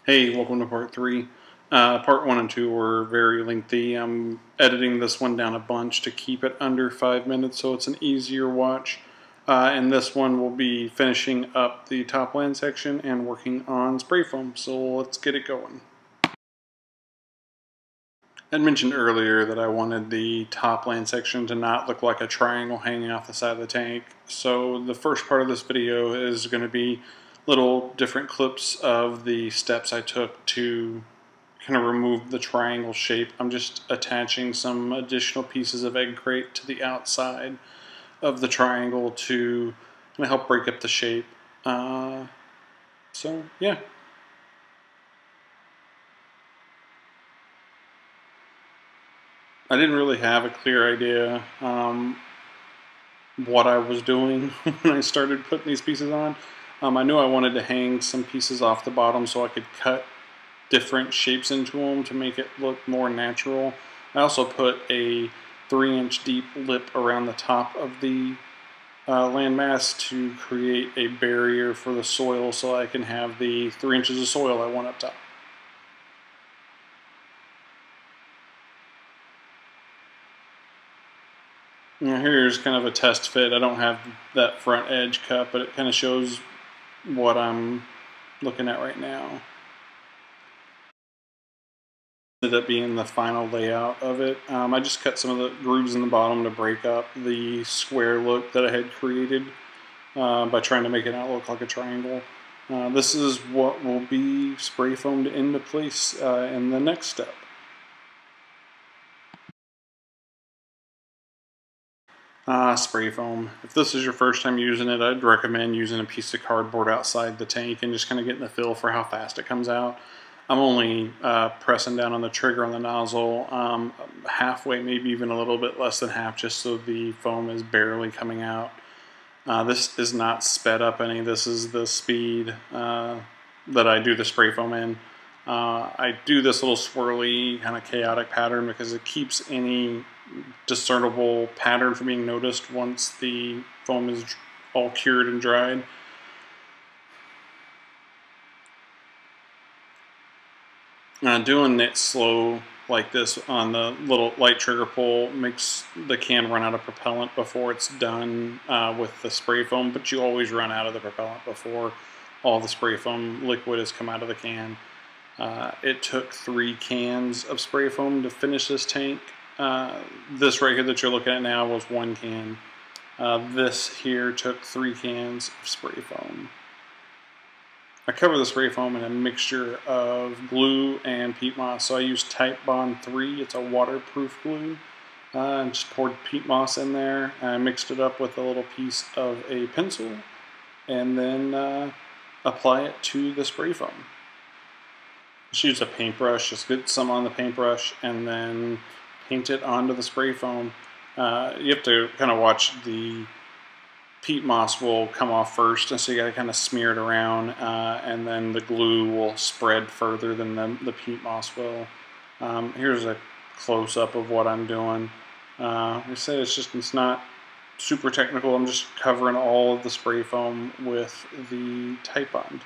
Hey, welcome to part 3. Part 1 and 2 were very lengthy. I'm editing this one down a bunch to keep it under 5 minutes so it's an easier watch. And this one will be finishing up the top land section and working on spray foam, so let's get it going. I mentioned earlier that I wanted the top land section to not look like a triangle hanging off the side of the tank. So the first part of this video is going to be little different clips of the steps I took to kind of remove the triangle shape. I'm just attaching some additional pieces of egg crate to the outside of the triangle to kind of help break up the shape. So yeah. I didn't really have a clear idea what I was doing when I started putting these pieces on. I knew I wanted to hang some pieces off the bottom so I could cut different shapes into them to make it look more natural. I also put a 3-inch deep lip around the top of the landmass to create a barrier for the soil so I can have the 3 inches of soil I want up top. Now here's kind of a test fit. I don't have that front edge cut, but it kind of shows what I'm looking at right now. Ended up being the final layout of it. I just cut some of the grooves in the bottom to break up the square look that I had created by trying to make it not look like a triangle. This is what will be spray foamed into place in the next step. Spray foam. If this is your first time using it, I'd recommend using a piece of cardboard outside the tank and just kind of getting the feel for how fast it comes out. I'm only pressing down on the trigger on the nozzle halfway, maybe even a little bit less than half, just so the foam is barely coming out. This is not sped up any. This is the speed that I do the spray foam in. I do this little swirly kind of chaotic pattern because it keeps any discernible pattern from being noticed once the foam is all cured and dried. Doing it slow like this on the little light trigger pull makes the can run out of propellant before it's done with the spray foam, but you always run out of the propellant before all the spray foam liquid has come out of the can. It took 3 cans of spray foam to finish this tank. This right here that you're looking at now was 1 can. This here took 3 cans of spray foam. I cover the spray foam in a mixture of glue and peat moss. So I used Type Bond 3. It's a waterproof glue. And just poured peat moss in there. I mixed it up with a little piece of a pencil. And then apply it to the spray foam. Just use a paintbrush. Just get some on the paintbrush and then paint it onto the spray foam. You have to kind of watch the peat moss will come off first, and so you got to kind of smear it around, and then the glue will spread further than the peat moss will. Here's a close-up of what I'm doing. Like I said, it's not super technical. I'm just covering all of the spray foam with the Type Bond.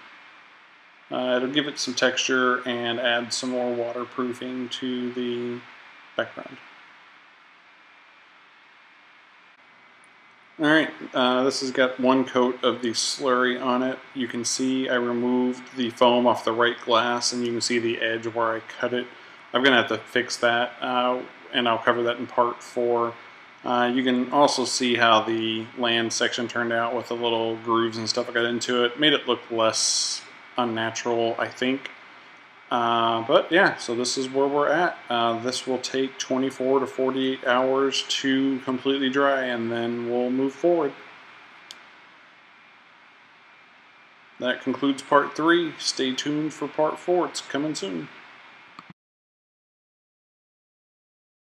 It'll give it some texture and add some more waterproofing to the background. Alright, this has got 1 coat of the slurry on it. You can see I removed the foam off the right glass, and you can see the edge where I cut it. I'm going to have to fix that, and I'll cover that in part 4. You can also see how the land section turned out with the little grooves and stuff I got into it. Made it look less unnatural, I think. But yeah, so this is where we're at. This will take 24 to 48 hours to completely dry, and then we'll move forward. That concludes part 3. Stay tuned for part 4. It's coming soon.